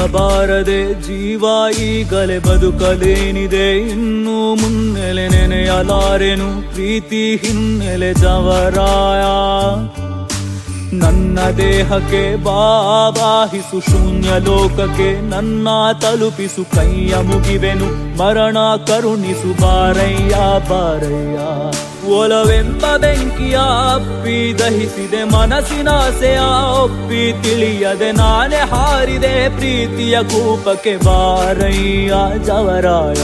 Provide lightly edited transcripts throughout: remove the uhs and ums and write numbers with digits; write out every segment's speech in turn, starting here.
ಹೋಗಬಾರದೆ ಜೀವ ಈಗಲೇ ಬದುಕಲೇನಿದೆ ಇನ್ನು ಮುನ್ನೆಲೆ ನೆನೆಯಲಾರೆನು ಪ್ರೀತಿ ಹಿನ್ನೆಲೆ ಜವರಾಯ ನನ್ನ ದೇಹಕ್ಕೆ ಬಾಹಿಸು ಶೂನ್ಯ ಲೋಕಕ್ಕೆ ನನ್ನ ತಲುಪಿಸು ಕೈಯ ಮುಗಿವೆನು ಮರಣ ಕರುಣಿಸು ಬಾರಯ್ಯ ಬಾರಯ್ಯ ಒಲವೆಂಬ ಬೆಂಕಿಯ ಅಪ್ಪಿ ದಹಿಸಿದೆ ಮನಸ್ಸಿನ ಆಸೆಯ ಒಪ್ಪಿ ತಿಳಿಯದೆ ನಾನೇ ಹಾರಿದೆ ಪ್ರೀತಿಯ ಕೂಪಕ್ಕೆ ಬಾರಯ್ಯ ಜವರಾಯ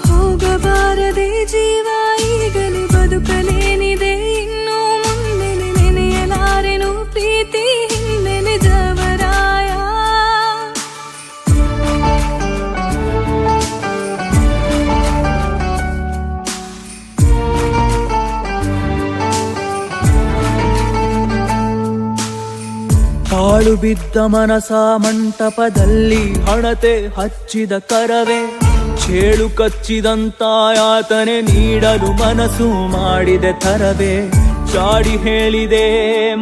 ಹೋಗಬಾರದೆ ಜೀವ ಈಗಲೇ ಬದುಕಲೇನಿದೆ ಇನ್ನು ಮುಂದೆ ನೆನೆಯಲಾರೆನು ಪ್ರೀತಿ ಹಿನ್ನೆಲೆ ಜವರಾಯ ಹಾಳು ಬಿದ್ದ ಮನಸ ಮಂಟಪದಲ್ಲಿ ಹಣತೆ ಹಚ್ಚಿದ ಕರವೇ ಚೇಳು ಕಚ್ಚಿದಂತ ಯಾತನೆ ನೀಡಲು ಮನಸ್ಸು ಮಾಡಿದೆ ತರವೇ ಚಾಡಿ ಹೇಳಿದೆ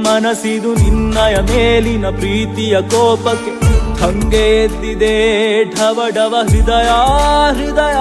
ಮನಸ್ಸಿದು ನಿನ್ನಯ ಮೇಲಿನ ಪ್ರೀತಿಯ ಕೋಪಕ್ಕೆ ಹಂಗೆ ಎದ್ದಿದೆ ಢವ ಢವ ಹೃದಯ ಹೃದಯ